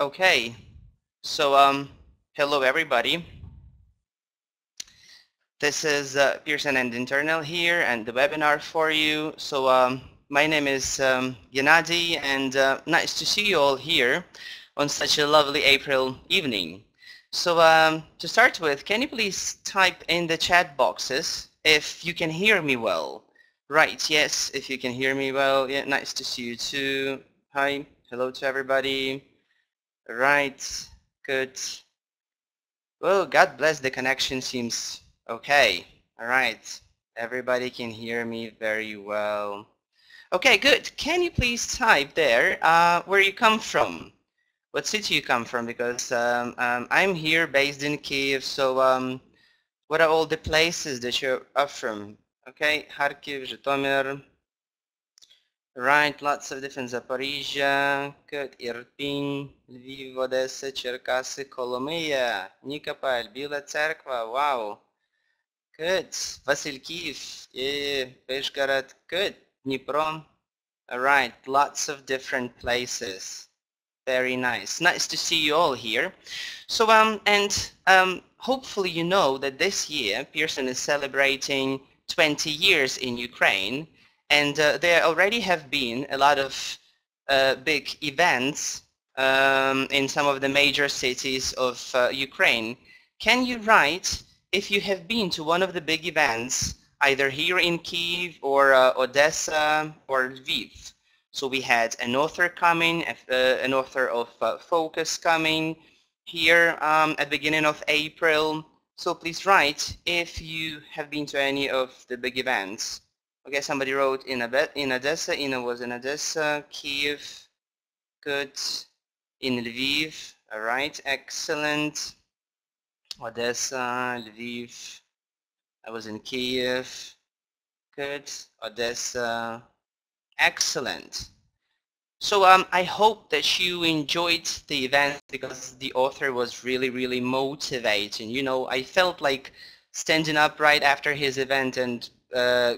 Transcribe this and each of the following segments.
Okay, so hello everybody. This is Pearson and Dinternal here and the webinar for you. So my name is Gennady, and nice to see you all here on such a lovely April evening. So to start with, can you please type in the chat boxes if you can hear me well? Right, yes, if you can hear me well. Yeah, nice to see you too. Hi, hello to everybody. Right, good. Well, God bless, the connection seems okay. All right, everybody can hear me very well. Okay, good. Can you please type there where you come from? What city you come from? Because I'm here based in Kiev, so what are all the places that you're from? Okay, Kharkiv, Zhytomyr, right, lots of different Zaporizhia, good, Irpin, Lviv, Odessa, Cherkasy, Kolomyia, Nikopol, Bila Tserkva, wow. Good. Vasilkiv, yeah, Peshgarad, good. Dnipro, alright, lots of different places. Very nice. Nice to see you all here. So, hopefully you know that this year Pearson is celebrating 20 years in Ukraine, and there already have been a lot of big events in some of the major cities of Ukraine. Can you write if you have been to one of the big events, either here in Kyiv or Odessa or Lviv? So we had an author coming, an author of Focus coming here at the beginning of April. So please write if you have been to any of the big events. Okay, somebody wrote in Odessa. Ina was in Odessa. Kiev, good. In Lviv, all right, excellent. Odessa, Lviv. I was in Kiev, good. Odessa, excellent. So I hope that you enjoyed the event because the author was really motivating. You know, I felt like standing up right after his event and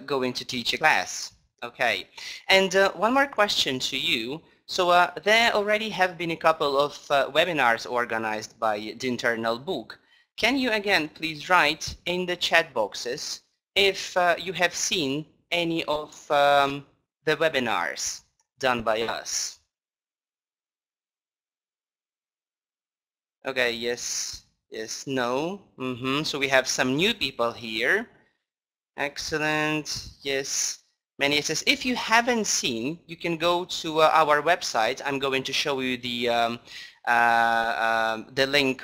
going to teach a class. Okay. And one more question to you. So there already have been a couple of webinars organized by Dinternal book. Can you again please write in the chat boxes if you have seen any of the webinars done by us? Okay, yes, yes, no. So we have some new people here. Excellent, yes. Many yeses. If you haven't seen, you can go to our website. I'm going to show you the link.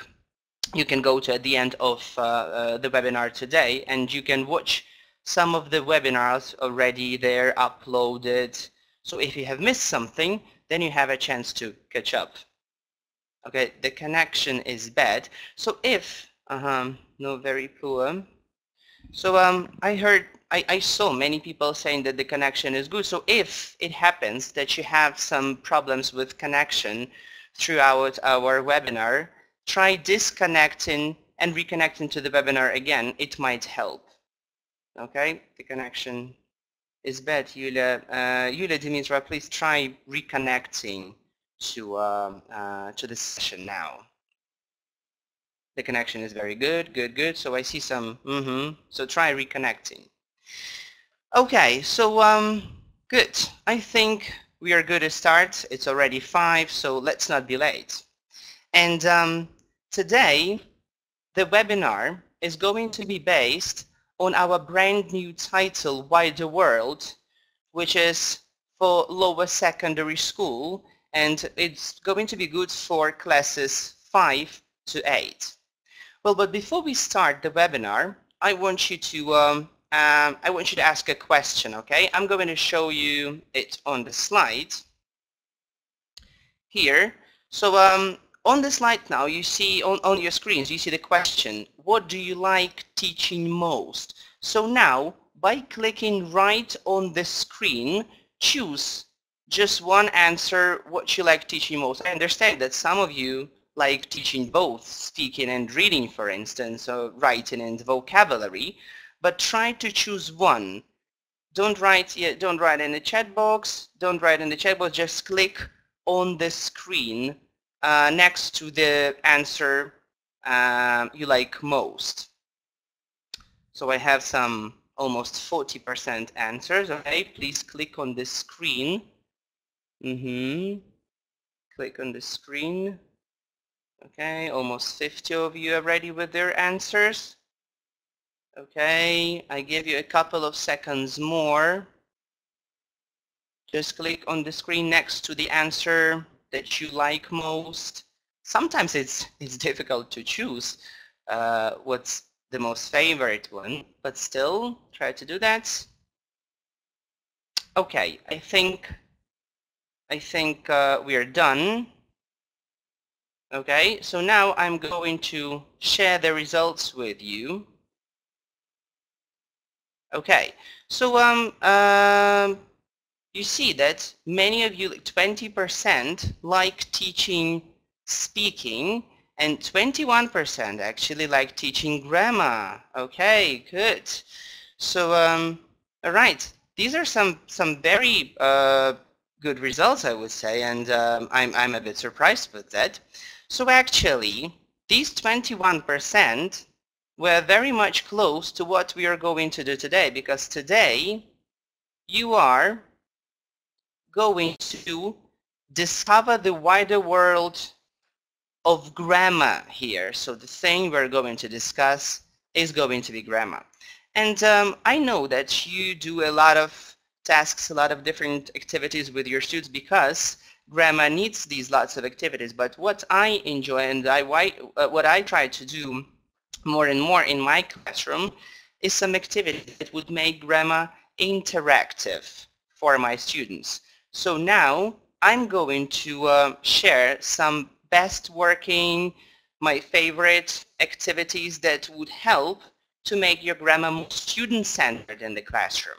You can go to at the end of the webinar today, and you can watch some of the webinars already there uploaded. So if you have missed something, then you have a chance to catch up. Okay, the connection is bad. So if, no, very poor. So I saw many people saying that the connection is good. So if it happens that you have some problems with connection throughout our webinar, try disconnecting and reconnecting to the webinar again. It might help. Okay, the connection is bad. Yulia, Dimitra, please try reconnecting to the session now. The connection is very good, good. So I see some, so try reconnecting. Okay, so good. I think we are good to start. It's already 5, so let's not be late. And today, the webinar is going to be based on our brand new title, Why the World, which is for lower secondary school, and it's going to be good for classes 5 to 8. Well, but before we start the webinar, I want you to ask a question, okay? I'm going to show you it on the slide here. So on the slide now, you see on your screens, you see the question, what do you like teaching most? So now, by clicking right on the screen, choose just one answer, what you like teaching most. I understand that some of you like teaching both speaking and reading, for instance, or writing and vocabulary, but try to choose one. Don't write in the chat box, just click on the screen next to the answer you like most. So I have some almost 40% answers. Okay, please click on the screen. Click on the screen. Okay, almost 50 of you are ready with their answers. Okay, I give you a couple of seconds more. Just click on the screen next to the answer that you like most. Sometimes it's difficult to choose what's the most favorite one, but still try to do that. Okay, I think we are done. Okay, so now I'm going to share the results with you. Okay, so you see that many of you, 20%, like teaching speaking, and 21% actually like teaching grammar. Okay, good. So, all right, these are some very good results, I would say, and I'm a bit surprised with that. So actually, these 21% were very much close to what we are going to do today, because today you are going to discover the wider world of grammar here. So the thing we're going to discuss is going to be grammar. And I know that you do a lot of tasks, a lot of different activities with your students, because grammar needs these lots of activities. But what I enjoy and what I try to do more and more in my classroom is some activity that would make grammar interactive for my students. So now I'm going to share some best working, my favorite activities that would help to make your grammar more student-centered in the classroom.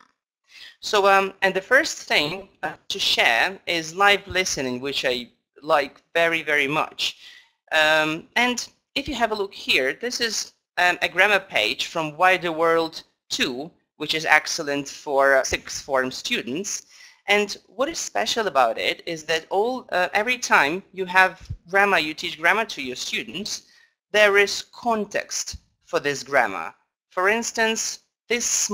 So, and the first thing to share is live listening, which I like very, very much. And if you have a look here, this is a grammar page from Wider World 2, which is excellent for sixth form students. And what is special about it is that every time you have grammar, you teach grammar to your students, there is context for this grammar. For instance, this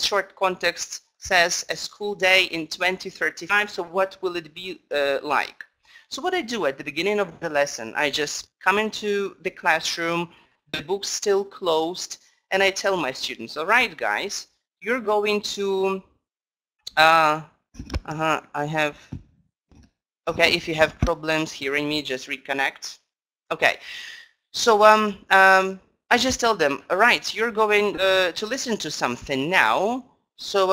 short context says a school day in 2035, so what will it be like? So what I do at the beginning of the lesson, I just come into the classroom, the book's still closed, and I tell my students, all right guys, you're going to okay, if you have problems hearing me, just reconnect. Okay, so I just tell them, all right, you're going to listen to something now, so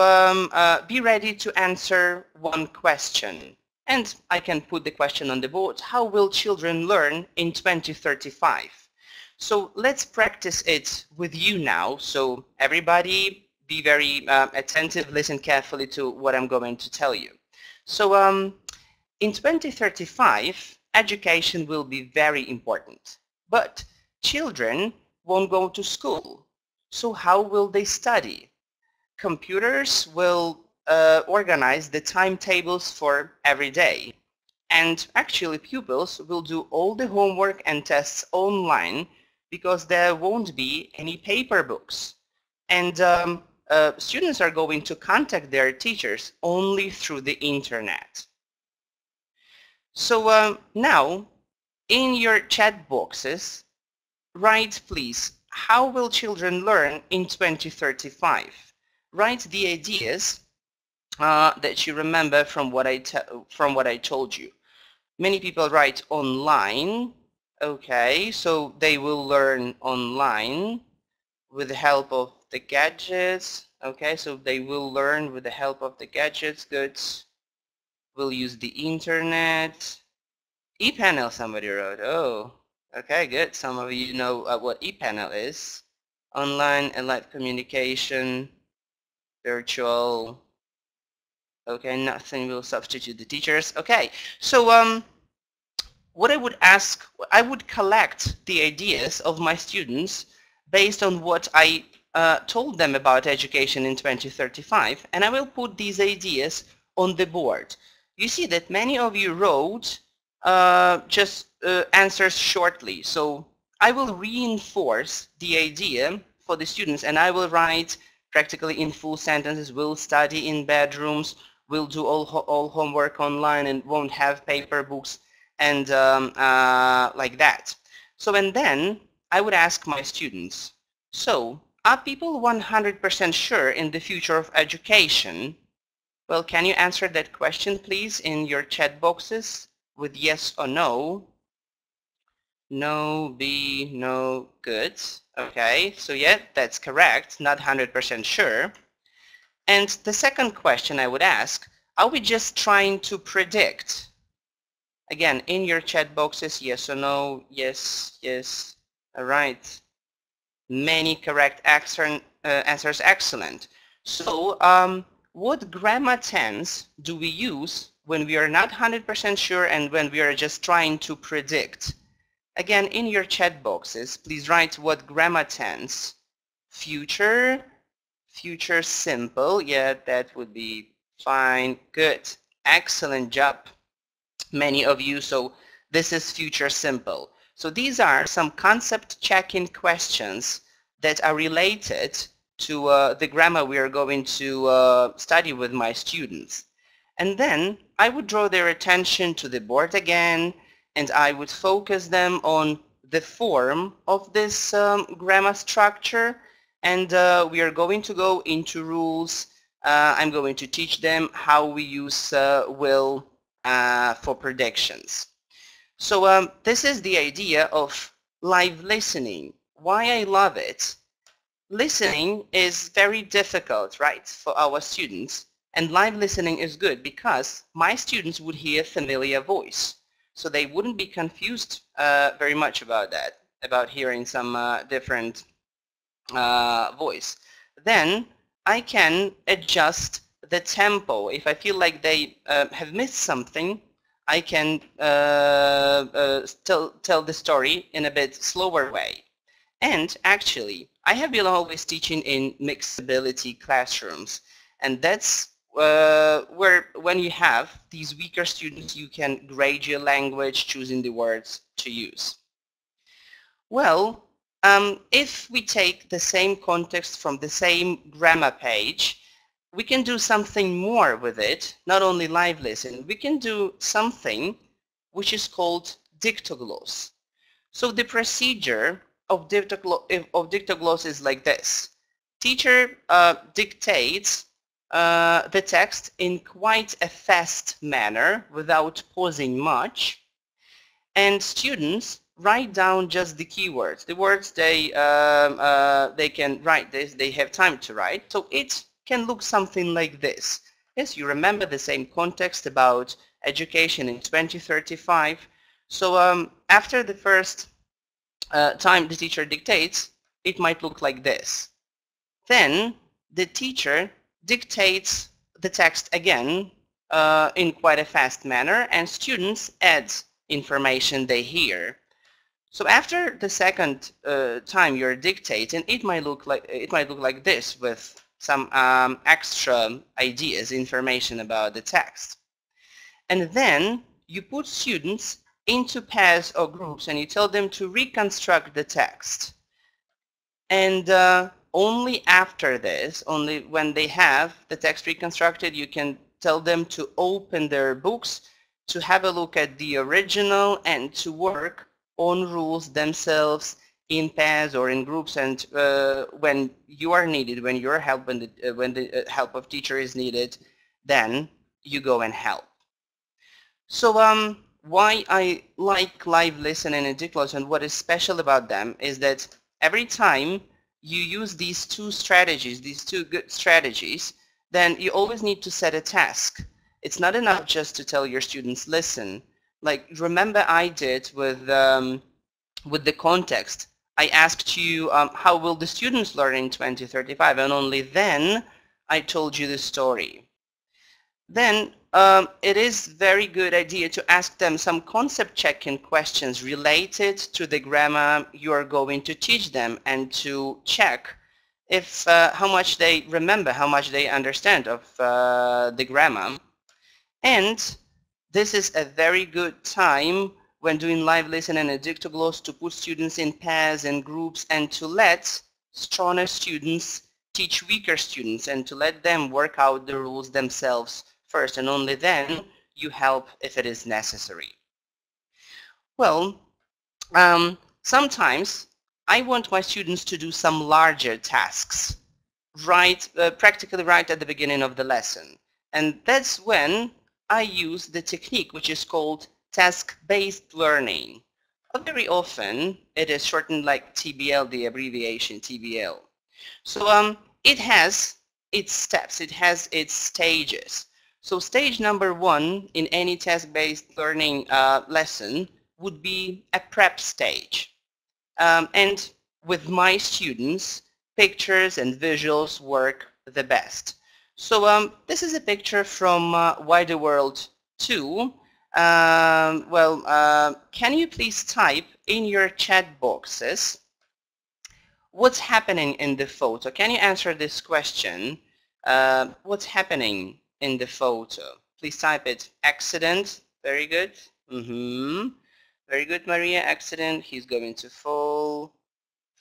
be ready to answer one question. And I can put the question on the board, how will children learn in 2035? So let's practice it with you now. So everybody be very attentive, listen carefully to what I'm going to tell you. So in 2035, education will be very important, but children won't go to school. So how will they study? Computers will organize the timetables for every day. And actually pupils will do all the homework and tests online because there won't be any paper books. And students are going to contact their teachers only through the internet. So now, in your chat boxes, write please, how will children learn in 2035? Write the ideas that you remember from what I told you. Many people write online. Okay, so they will learn online with the help of the gadgets. Okay, so they will learn with the help of the gadgets. Good. We'll use the internet. ePanel, somebody wrote. Oh, okay, good. Some of you know what ePanel is. Online and live communication, virtual. Okay, nothing will substitute the teachers. Okay, so what I would ask, I would collect the ideas of my students based on what I told them about education in 2035, and I will put these ideas on the board. You see that many of you wrote just answers shortly. So I will reinforce the idea for the students, and I will write practically in full sentences. We'll study in bedrooms, we'll do all homework online and won't have paper books and like that. So and then I would ask my students, so are people 100% sure in the future of education? Well, can you answer that question please in your chat boxes with yes or no? No, B, no, good. Okay, so yeah, that's correct, not 100% sure. And the second question I would ask, are we just trying to predict? Again, in your chat boxes, yes or no, yes, yes, all right. Many correct answers, excellent. So what grammar tense do we use when we are not 100% sure and when we are just trying to predict? Again, in your chat boxes, please write what grammar tense. Future, future simple, yeah, that would be fine, good. Excellent job, many of you. So this is future simple. So these are some concept check-in questions that are related to the grammar we are going to study with my students. And then I would draw their attention to the board again, and I would focus them on the form of this grammar structure, and we are going to go into rules. I'm going to teach them how we use will for predictions. So this is the idea of live listening. Why I love it. Listening is very difficult, right, for our students, and live listening is good because my students would hear familiar voice. So they wouldn't be confused very much about that, about hearing some different voice. Then I can adjust the tempo. If I feel like they have missed something, I can tell the story in a bit slower way. And actually, I have been always teaching in mixed ability classrooms, and that's where when you have these weaker students, you can grade your language choosing the words to use. Well, if we take the same context from the same grammar page, we can do something more with it, not only live listen. We can do something which is called Dictogloss. So the procedure of Dictogloss is like this. Teacher dictates the text in quite a fast manner without pausing much, and students write down just the keywords. The words they can write this, they have time to write. So it can look something like this. Yes, you remember the same context about education in 2035. So after the first time the teacher dictates, it might look like this. Then the teacher dictates the text again in quite a fast manner, and students add information they hear. So after the second time you're dictating, it might look like this with some extra ideas, information about the text. And then you put students into pairs or groups and you tell them to reconstruct the text. And only after this, only when they have the text reconstructed, you can tell them to open their books, to have a look at the original and to work on rules themselves in pairs or in groups, and when you are needed, when your help, when the help of teacher is needed, then you go and help. So why I like live listening and Dictogloss and what is special about them is that every time you use these two strategies, these two good strategies, then you always need to set a task. It's not enough just to tell your students listen. Like remember I did with the context. I asked you how will the students learn in 2035, and only then I told you the story. Then it is very good idea to ask them some concept check-in questions related to the grammar you are going to teach them, and to check if how much they remember, how much they understand of the grammar. And this is a very good time when doing live listen and a Dictogloss to put students in pairs and groups and to let stronger students teach weaker students and to let them work out the rules themselves first, and only then you help if it is necessary. Well, sometimes I want my students to do some larger tasks, practically right at the beginning of the lesson. And that's when I use the technique which is called task-based learning. Very often it is shortened like TBL, the abbreviation TBL. So it has its steps, it has its stages. So stage number 1 in any task-based learning lesson would be a prep stage. And with my students, pictures and visuals work the best. So this is a picture from Wider World 2. Can you please type in your chat boxes what's happening in the photo? Can you answer this question? What's happening in the photo? Please type it. Accident. Very good. Very good, Maria. Accident. He's going to fall.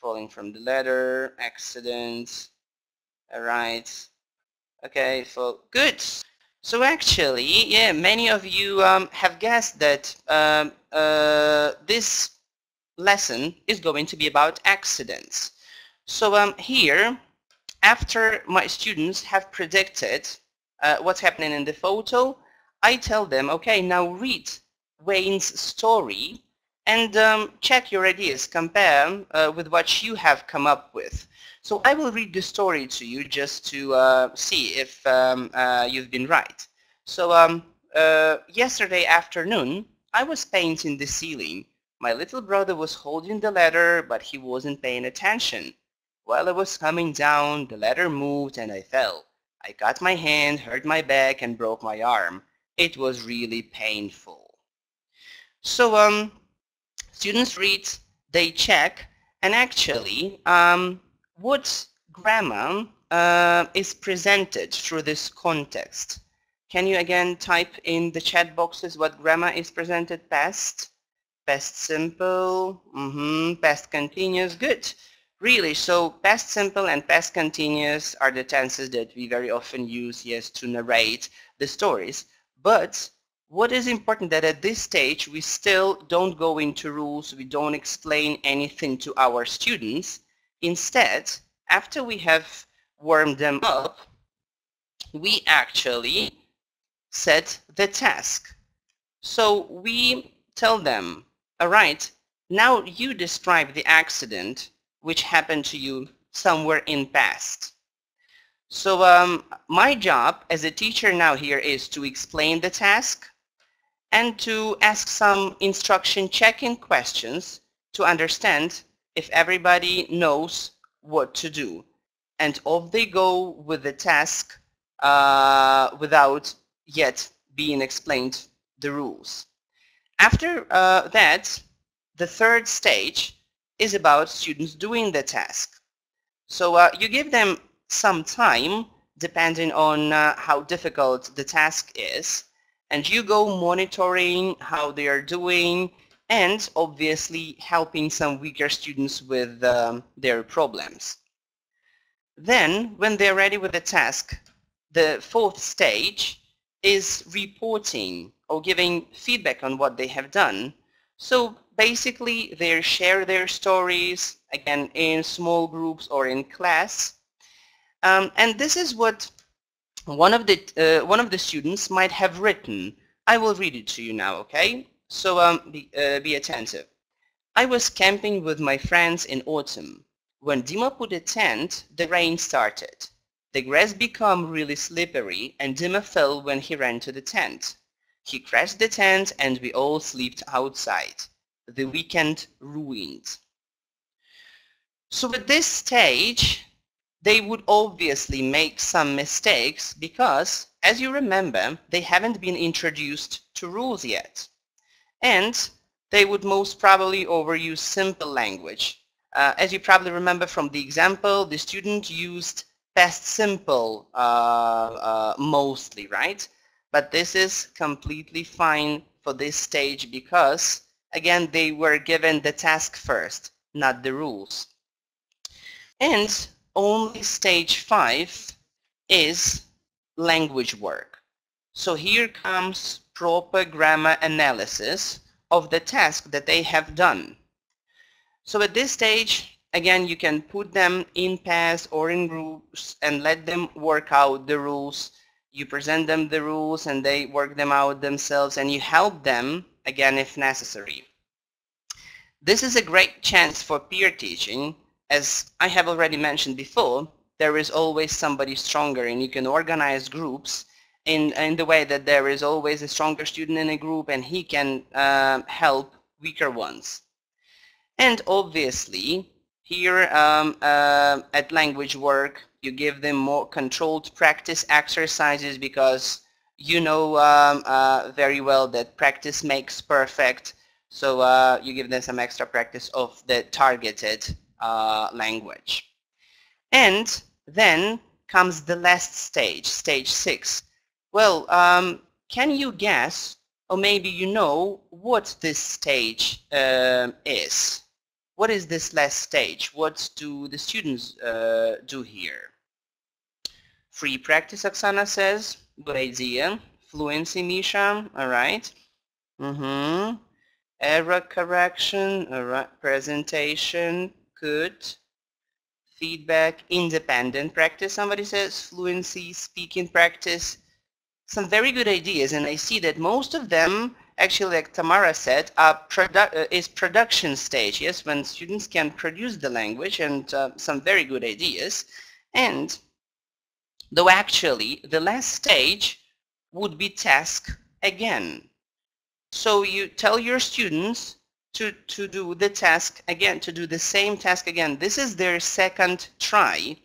Falling from the ladder. Accident. All right. Okay, so good. So actually, yeah, many of you have guessed that this lesson is going to be about accidents. So here, after my students have predicted what's happening in the photo, I tell them, okay, now read Wayne's story and check your ideas, compare with what you have come up with. So I will read the story to you just to see if you've been right. So yesterday afternoon, I was painting the ceiling. My little brother was holding the ladder, but he wasn't paying attention. While I was coming down, the ladder moved and I fell. I cut my hand, hurt my back, and broke my arm. It was really painful. So students read, they check, and actually what grammar is presented through this context. Can you again type in the chat boxes what grammar is presented? Past, past simple, past continuous, good. Really, so past simple and past continuous are the tenses that we very often use, yes, to narrate the stories. But what is important that at this stage we still don't go into rules, we don't explain anything to our students. Instead, after we have warmed them up, we actually set the task. So we tell them, all right, now you describe the accident which happened to you somewhere in past. So my job as a teacher now here is to explain the task and to ask some instruction checking questions to understand if everybody knows what to do. And off they go with the task without yet being explained the rules. After that, the third stage is about students doing the task. So you give them some time depending on how difficult the task is, and you go monitoring how they are doing and obviously helping some weaker students with their problems. Then when they're ready with the task, the fourth stage is reporting or giving feedback on what they have done. So basically they share their stories, again in small groups or in class. And this is what one of the students might have written. I will read it to you now, okay? So be attentive. I was camping with my friends in autumn. When Dima put a tent, the rain started. The grass became really slippery and Dima fell when he ran to the tent. He crashed the tent and we all slept outside. The weekend ruined. So at this stage, they would obviously make some mistakes because, as you remember, they haven't been introduced to rules yet. And they would most probably overuse simple language. As you probably remember from the example, the student used past simple mostly, right? But this is completely fine for this stage because again, they were given the task first, not the rules. And only stage 5 is language work. So here comes proper grammar analysis of the task that they have done. So at this stage, again, you can put them in pairs or in groups and let them work out the rules. You present them the rules and they work them out themselves, and you help them, again, if necessary. This is a great chance for peer teaching. As I have already mentioned before, there is always somebody stronger, and you can organize groups in the way that there is always a stronger student in a group and he can help weaker ones. And obviously, here at language work, you give them more controlled practice exercises because you know very well that practice makes perfect. So you give them some extra practice of the targeted language. And then comes the last stage, stage 6. Well, can you guess, or maybe you know, what this stage is? What is this last stage? What do the students do here? Free practice, Oksana says. Good idea. Fluency, Misha. All right. Error correction. All right. Presentation. Good. Feedback. Independent practice. Somebody says fluency, speaking practice. Some very good ideas, and I see that most of them, actually, like Tamara said, is production stage. Yes, when students can produce the language, and some very good ideas. And though actually the last stage would be task again. So you tell your students to do the task again, to do the same task again. This is their second try,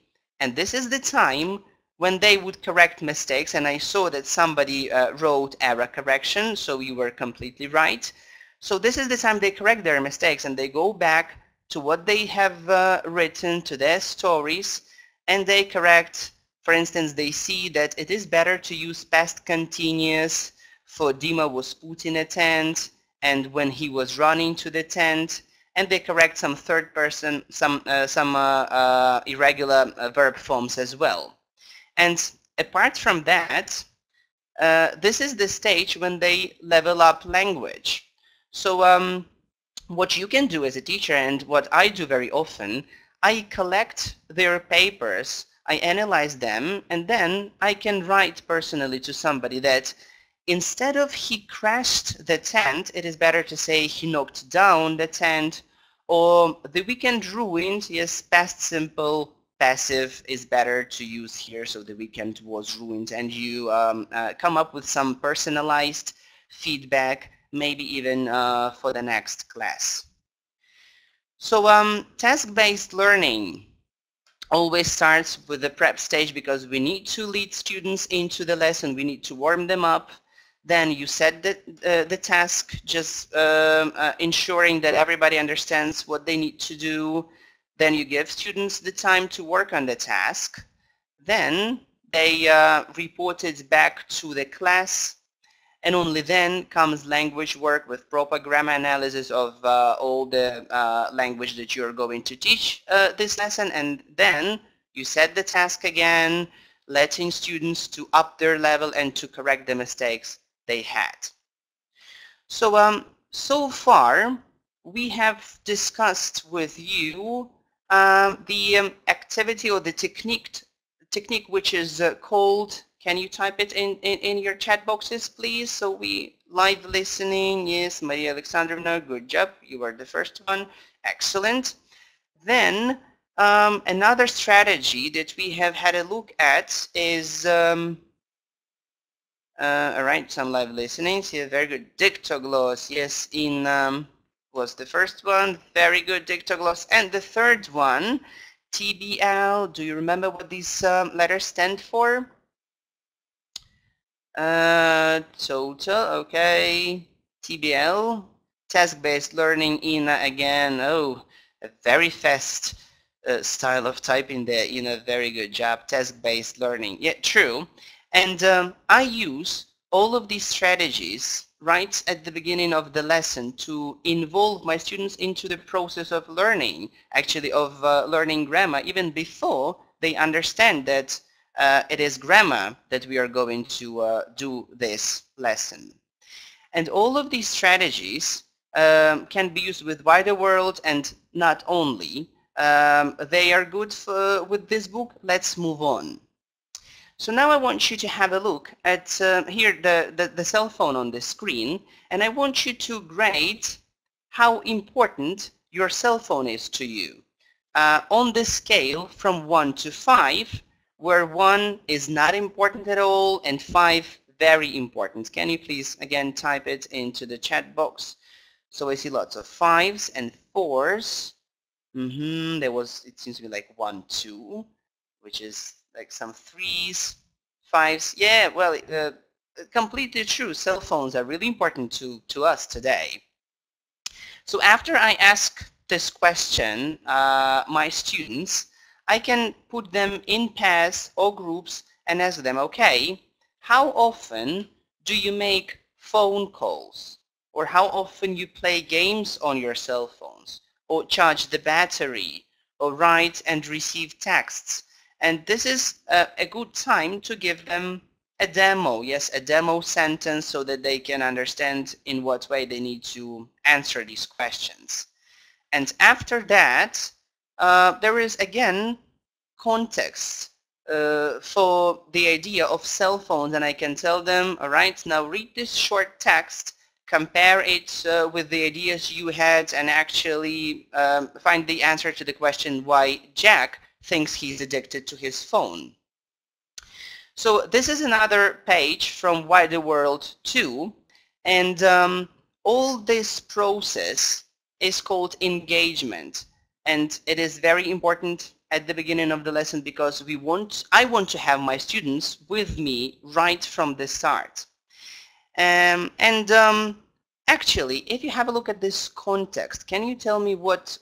and this is the time when they would correct mistakes. And I saw that somebody wrote error correction, so you were completely right. So this is the time they correct their mistakes and they go back to what they have written, to their stories, and they correct. For instance, they see that it is better to use past continuous for Dima was put in a tent and when he was running to the tent, and they correct some third person, some irregular verb forms as well. And apart from that, this is the stage when they level up language. So what you can do as a teacher, and what I do very often, I collect their papers, I analyze them, and then I can write personally to somebody that instead of he crashed the tent, it is better to say he knocked down the tent, or the weekend ruined. Yes, past simple, passive is better to use here, so the weekend was ruined, and you come up with some personalized feedback, maybe even for the next class. So task-based learning always starts with the prep stage because we need to lead students into the lesson, we need to warm them up. Then you set the task, just ensuring that everybody understands what they need to do. Then you give students the time to work on the task. Then they report it back to the class, and only then comes language work with proper grammar analysis of all the language that you're going to teach this lesson. And then you set the task again, letting students to up their level and to correct the mistakes they had. So far we have discussed with you the activity or the technique which is called, can you type it in your chat boxes please? So we live listening, yes, Maria Alexandrovna, good job, you were the first one, excellent. Then another strategy that we have had a look at is all right, some live listening here, very good. Dictogloss, yes, was the first one, very good, Dictogloss. And the third one, TBL, do you remember what these letters stand for? Total, okay. TBL, task-based learning, INA again. Oh, a very fast style of typing there, very good job, task-based learning. Yeah, true. And I use all of these strategies right at the beginning of the lesson to involve my students into the process of learning, actually of learning grammar, even before they understand that it is grammar that we are going to do this lesson. And all of these strategies can be used with wider world and not only. They are good for, with this book. Let's move on. So now I want you to have a look at here the cell phone on the screen, and I want you to grade how important your cell phone is to you. On the scale from 1 to 5, where 1 is not important at all and 5 very important. Can you please again type it into the chat box? So I see lots of 5s and 4s. There was, it seems to be like 1, 2, which is like some 3s, 5s. Yeah, well, completely true. Cell phones are really important to us today. So after I ask this question, my students, I can put them in pairs or groups and ask them, okay, how often do you make phone calls? Or how often you play games on your cell phones? Or charge the battery? Or write and receive texts? And this is a good time to give them a demo, yes, a demo sentence so that they can understand in what way they need to answer these questions. And after that, there is again context for the idea of cell phones, and I can tell them, all right, now read this short text, compare it with the ideas you had, and actually find the answer to the question why Jack thinks he's addicted to his phone. So this is another page from Wider World 2, and all this process is called engagement, and it is very important at the beginning of the lesson because I want to have my students with me right from the start. Actually, if you have a look at this context, can you tell me what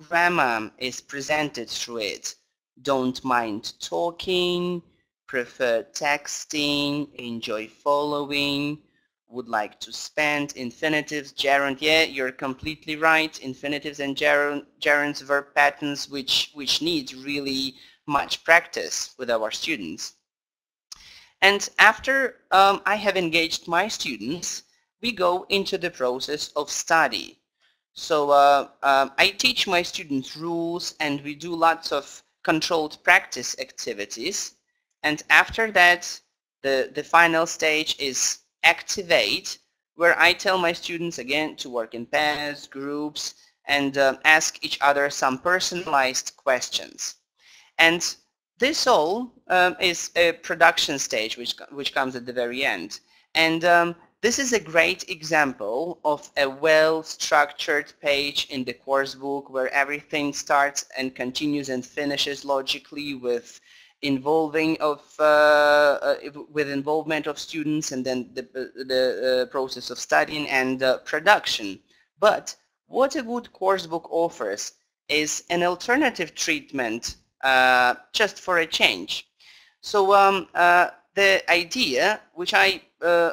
grammar is presented through it? Don't mind talking, prefer texting, enjoy following, would like to spend, infinitives, gerund. Yeah, you're completely right. Infinitives and gerunds, verb patterns, which need really much practice with our students. And after I have engaged my students, we go into the process of study. So I teach my students rules, and we do lots of controlled practice activities. And after that, the final stage is activate, where I tell my students again to work in pairs, groups, and ask each other some personalized questions. And this all is a production stage, which comes at the very end. And this is a great example of a well-structured page in the course book where everything starts and continues and finishes logically with involvement of students, and then the process of studying and production. But what a good course book offers is an alternative treatment just for a change. So the idea, which I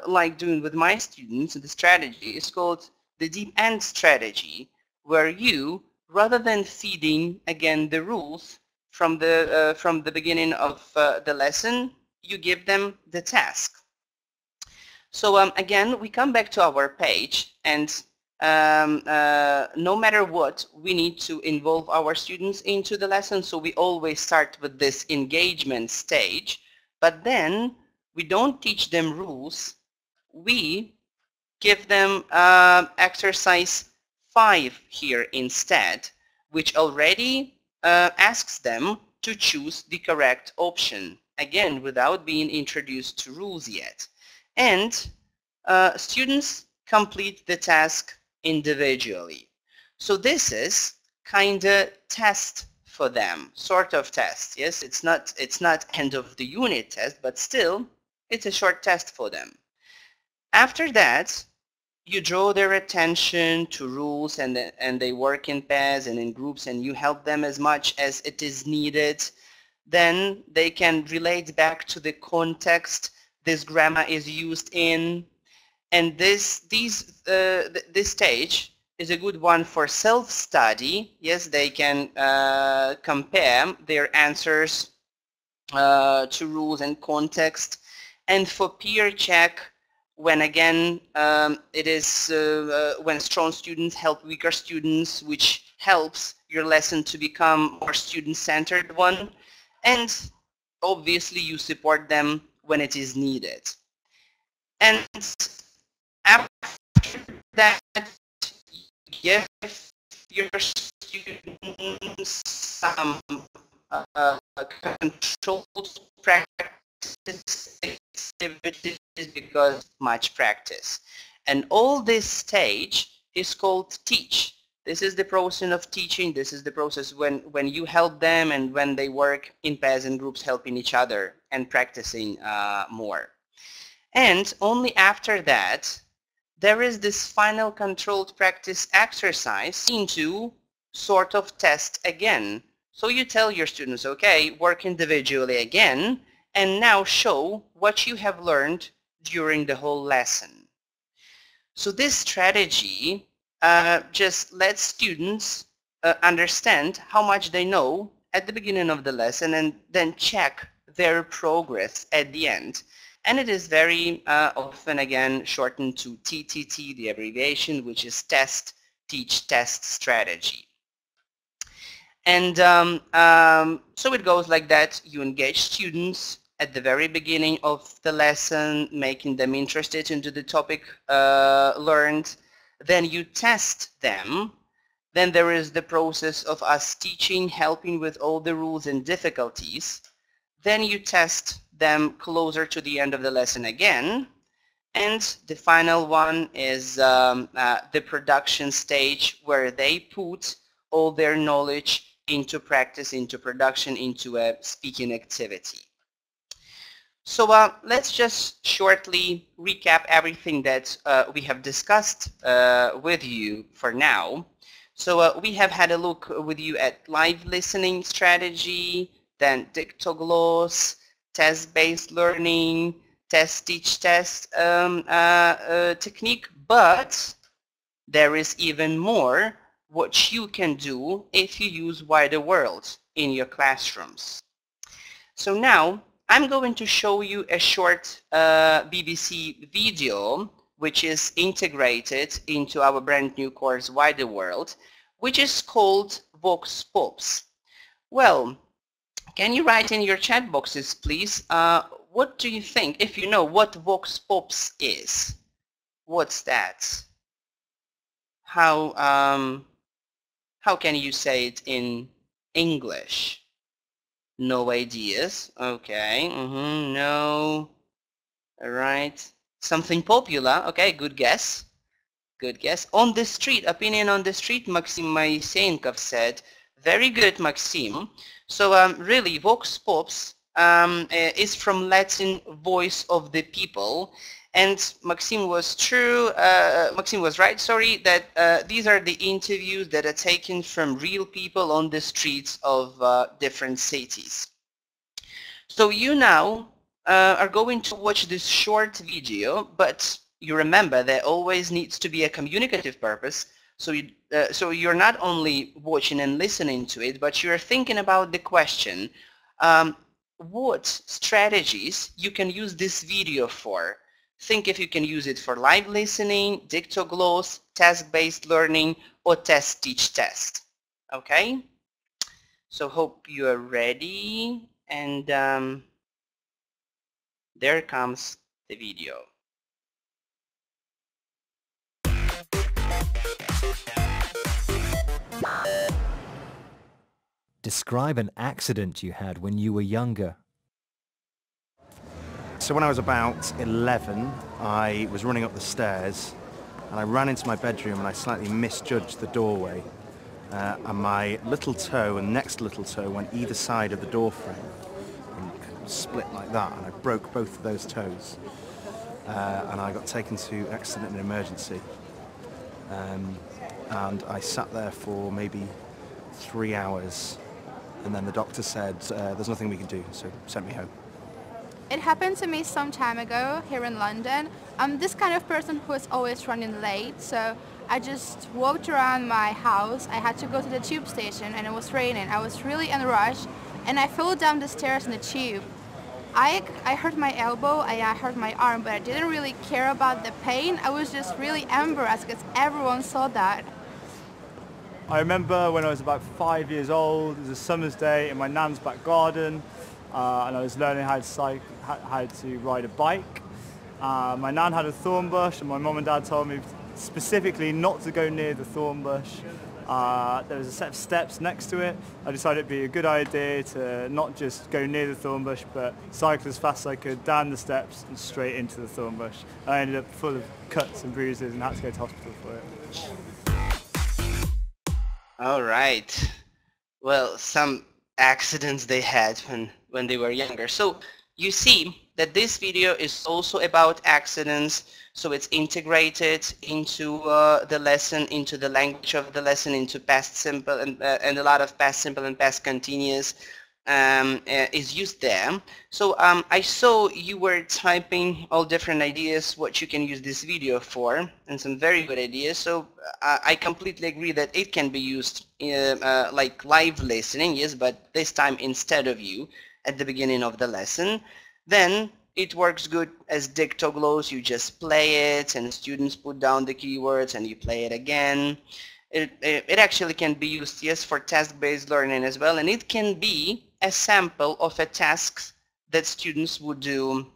like doing with my students, the strategy is called the deep end strategy, where you, rather than feeding again the rules from the beginning of the lesson, you give them the task. So again, we come back to our page, and no matter what, we need to involve our students into the lesson. So we always start with this engagement stage, but then we don't teach them rules. We give them exercise 5 here instead, which already asks them to choose the correct option, again without being introduced to rules yet. And students complete the task individually. So this is kind of test for them, sort of test. Yes, it's not end of the unit test, but still it's a short test for them. After that, you draw their attention to rules, and they work in pairs and in groups, and you help them as much as it is needed. Then they can relate back to the context this grammar is used in. And this stage is a good one for self-study. Yes, they can compare their answers to rules and context, and for peer check when again it is when strong students help weaker students, which helps your lesson to become more student-centered one, and obviously you support them when it is needed. And after that, give your students some controlled practice activities because much practice. And all this stage is called teach. This is the process of teaching. This is the process when you help them and when they work in pairs and groups helping each other and practicing more. And only after that, there is this final controlled practice exercise into sort of test again. So you tell your students, okay, work individually again, and now show what you have learned during the whole lesson. So this strategy just lets students understand how much they know at the beginning of the lesson and then check their progress at the end. And it is very often again shortened to TTT, the abbreviation, which is test, teach, test strategy. And so it goes like that. You engage students at the very beginning of the lesson, making them interested into the topic learned. Then you test them. Then there is the process of us teaching, helping with all the rules and difficulties. Then you test them closer to the end of the lesson again. And the final one is the production stage, where they put all their knowledge into practice, into production, into a speaking activity. So let's just shortly recap everything that we have discussed with you for now. So we have had a look with you at live listening strategy, then Dictogloss, test-based learning, test, teach, test technique, but there is even more what you can do if you use Wider World in your classrooms. So now I'm going to show you a short BBC video which is integrated into our brand new course Wider World, which is called Voxbox. Well, can you write in your chat boxes, please? What do you think, if you know what Voxbox is? What's that? How can you say it in English? No ideas. Okay. No. All right. Something popular. Okay. Good guess. Good guess. On the street. Opinion on the street. Maxim Maisenkov said. Very good, Maxim. So really, Vox Pops is from Latin voice of the people. And Maxim was right, sorry, that these are the interviews that are taken from real people on the streets of different cities. So you now are going to watch this short video, but you remember there always needs to be a communicative purpose. So you're not only watching and listening to it, but you're thinking about the question, what strategies you can use this video for. Think if you can use it for live listening, Dictogloss, task-based learning, or test, teach, test. Okay? So hope you are ready, and there comes the video. Describe an accident you had when you were younger. So when I was about 11, I was running up the stairs and I ran into my bedroom and I slightly misjudged the doorway. And my little toe and next little toe went either side of the door frame and split like that, and I broke both of those toes. And I got taken to accident and emergency. And I sat there for maybe 3 hours, and then the doctor said, there's nothing we can do, so sent me home. It happened to me some time ago here in London. I'm this kind of person who is always running late, so I just walked around my house. I had to go to the tube station and it was raining. I was really in a rush and I fell down the stairs in the tube. I hurt my elbow, I hurt my arm, but I didn't really care about the pain. I was just really embarrassed because everyone saw that. I remember when I was about 5 years old, it was a summer's day in my nan's back garden, and I was learning how to ride a bike. My nan had a thorn bush, and my mum and dad told me specifically not to go near the thorn bush. There was a set of steps next to it. I decided it'd be a good idea to not just go near the thorn bush, but cycle as fast as I could down the steps and straight into the thorn bush. I ended up full of cuts and bruises and had to go to hospital for it. All right. Well, some accidents they had when they were younger. So you see that this video is also about accidents, so it's integrated into the lesson, into the language of the lesson, into past simple and a lot of past simple and past continuous is used there. So I saw you were typing all different ideas what you can use this video for, and some very good ideas. So I completely agree that it can be used like live listening, yes, but this time instead of you at the beginning of the lesson. Then it works good as Dictogloss. You just play it and students put down the keywords and you play it again. It actually can be used, yes, for task-based learning as well, and it can be a sample of a task that students would do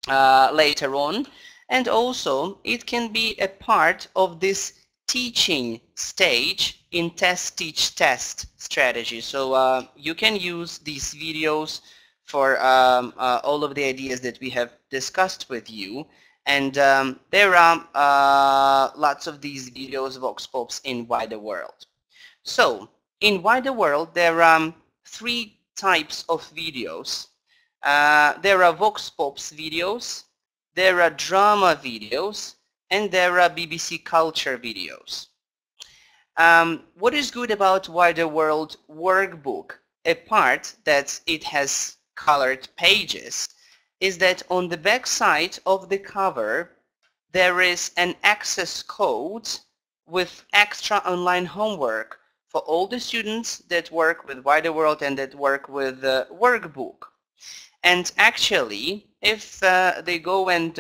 later on, and also it can be a part of this teaching stage in test, teach, test strategy. So you can use these videos for all of the ideas that we have discussed with you. And there are lots of these videos, Voxbox in wider world. So in wider world, there are three types of videos. There are Voxbox videos, there are drama videos, and there are BBC Culture videos. What is good about wider world workbook, apart that it has colored pages, is that on the back side of the cover there is an access code with extra online homework for all the students that work with wider world and that work with workbook. And actually, if they go and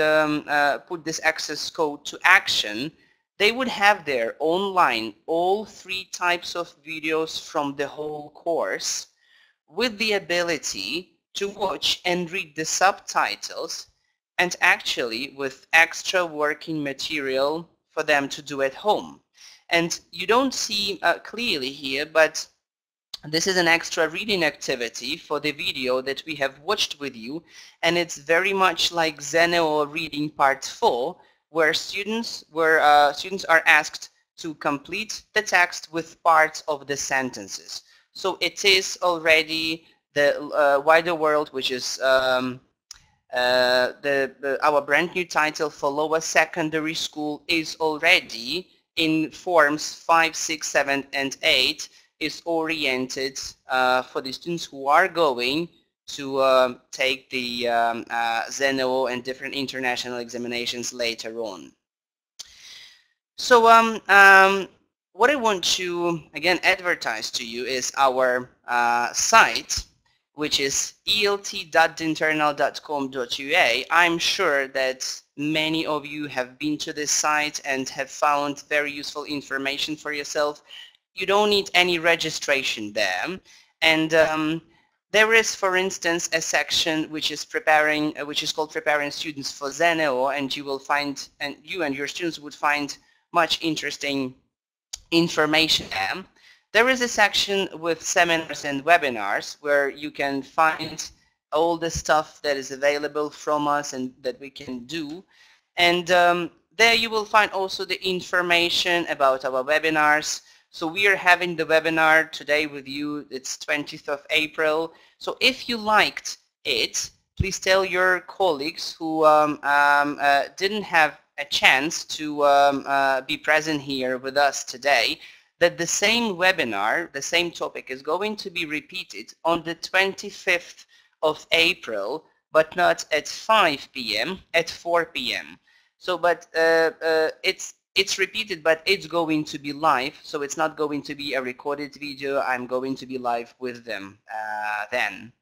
put this access code to action, they would have there online all three types of videos from the whole course with the ability to watch and read the subtitles, and actually with extra working material for them to do at home. And you don't see clearly here, but this is an extra reading activity for the video that we have watched with you, and it's very much like Zeneo reading part 4, where students are asked to complete the text with parts of the sentences. So it is already the wider world, which is our brand new title for lower secondary school, is already in forms 5, 6, 7, and 8, is oriented for the students who are going to take the Zeneo and different international examinations later on. So what I want to again advertise to you is our site, which is elt.dinternal.com.ua. I'm sure that many of you have been to this site and have found very useful information for yourself. You don't need any registration there. And there is, for instance, a section which is called Preparing Students for Zeneo, and you will find, and you and your students would find much interesting information there. There is a section with seminars and webinars where you can find all the stuff that is available from us and that we can do. And there you will find also the information about our webinars. So we are having the webinar today with you. It's 20th of April. So if you liked it, please tell your colleagues who didn't have a chance to be present here with us today, that the same webinar, the same topic, is going to be repeated on the 25th of April, but not at 5 p.m., at 4 p.m. So, but it's repeated, but it's going to be live. So it's not going to be a recorded video. I'm going to be live with them then.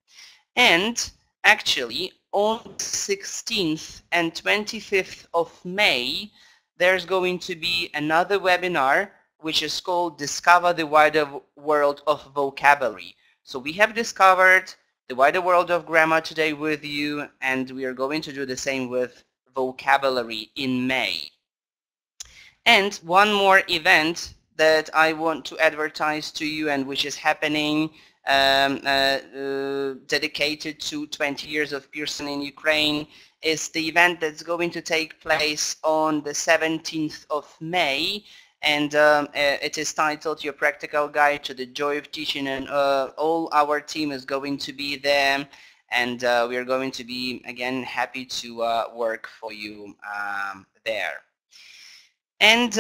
And actually, on 16th and 25th of May, there's going to be another webinar which is called Discover the Wider World of Vocabulary. So we have discovered the wider world of grammar today with you, and we are going to do the same with vocabulary in May. And one more event that I want to advertise to you, and which is happening dedicated to 20 years of Pearson in Ukraine, is the event that's going to take place on the 17th of May, and it is titled Your Practical Guide to the Joy of Teaching, and all our team is going to be there, and we are going to be again happy to work for you there. And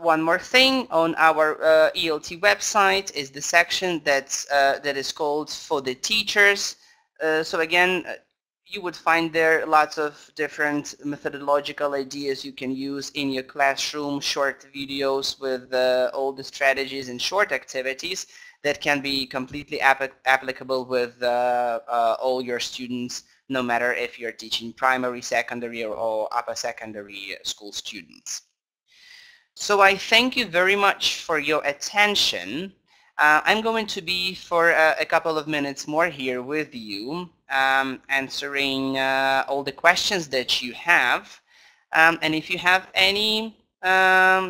one more thing, on our ELT website is the section that is called For the Teachers. So again, you would find there lots of different methodological ideas you can use in your classroom, short videos with all the strategies and short activities that can be completely applicable with all your students, no matter if you're teaching primary, secondary, or upper secondary school students. So I thank you very much for your attention. I'm going to be for a couple of minutes more here with you, answering all the questions that you have. And if you have any, I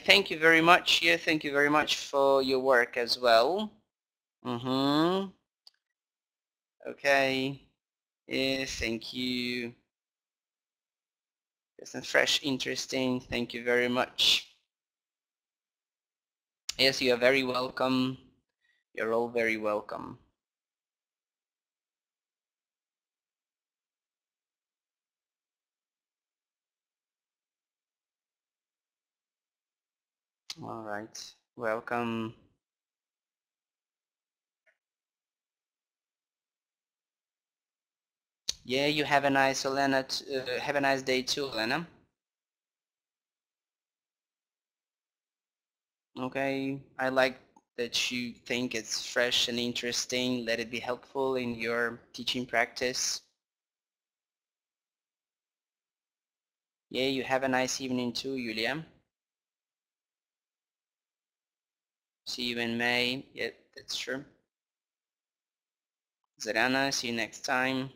thank you very much. Yeah, thank you very much for your work as well. Okay. Yeah, thank you. Some fresh, interesting. Thank you very much. Yes, you are very welcome. You're all very welcome. All right. Welcome. Yeah, you have a nice, Elena. Have a nice day too, Elena. Okay, I like that you think it's fresh and interesting. Let it be helpful in your teaching practice. Yeah, you have a nice evening too, Julia. See you in May. Yeah, that's true. Zarana, see you next time.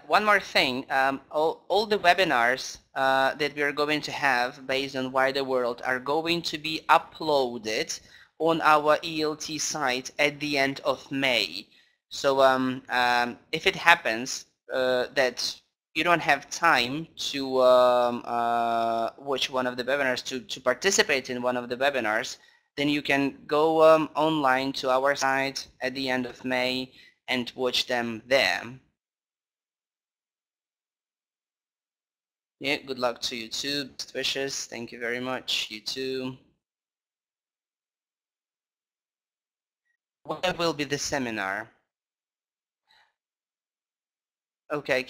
One more thing, all the webinars that we are going to have based on Wider World are going to be uploaded on our ELT site at the end of May. So if it happens that you don't have time to watch one of the webinars, to participate in one of the webinars, then you can go online to our site at the end of May and watch them there. Yeah, good luck to you too. Best wishes. Thank you very much. You too. Where will be the seminar? Okay,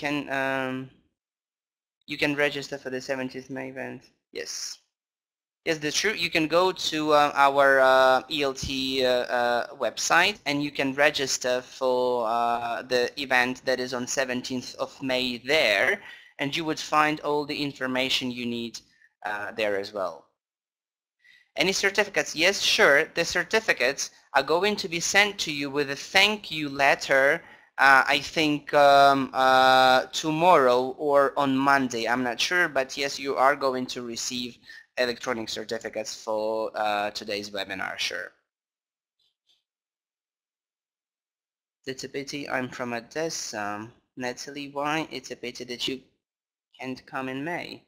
you can register for the 17th May event. Yes. Yes, that's true. You can go to our ELT website and you can register for the event that is on 17th of May there, and you would find all the information you need there as well. Any certificates? Yes, sure. The certificates are going to be sent to you with a thank you letter, I think tomorrow or on Monday. I'm not sure, but yes, you are going to receive electronic certificates for today's webinar, sure. It's a pity I'm from Odessa. Natalie, why? It's a pity that you can't come in May.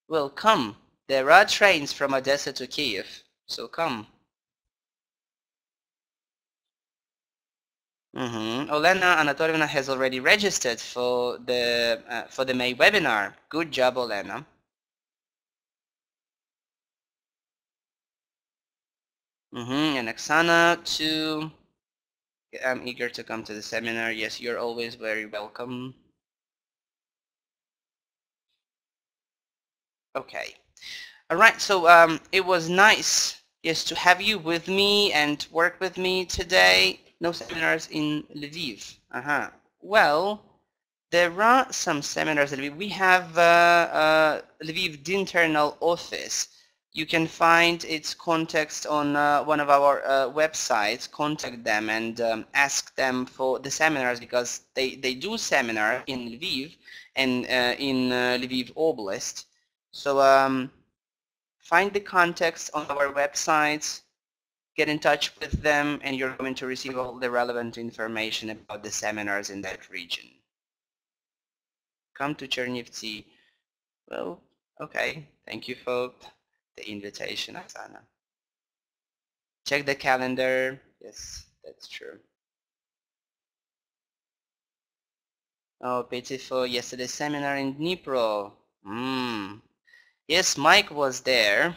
Well, come. There are trains from Odessa to Kiev, so come. Olena Anatolievna has already registered for the May webinar. Good job, Olena. And Oksana too. I'm eager to come to the seminar. Yes, you're always very welcome. Okay. All right. So it was nice, yes, to have you with me and work with me today. No seminars in Lviv. Well, there are some seminars in Lviv. We have Lviv Dinternal office. You can find its context on one of our websites. Contact them and ask them for the seminars, because they do seminar in Lviv and in Lviv Oblast. So find the context on our websites, get in touch with them, and you're going to receive all the relevant information about the seminars in that region. Come to Chernivtsi. Well, okay. Thank you for the invitation, Oksana. Check the calendar. Yes, that's true. Oh, pitiful. Yesterday's seminar in Dnipro. Yes, Mike was there.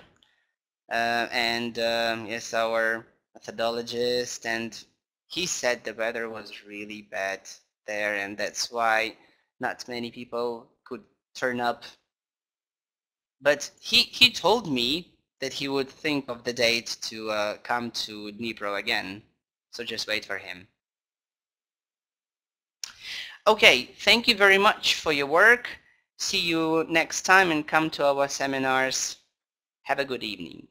And yes, our methodologist, and he said the weather was really bad there, and that's why not many people could turn up. But he told me that he would think of the date to come to Dnipro again, so just wait for him. Okay, thank you very much for your work. See you next time and come to our seminars. Have a good evening.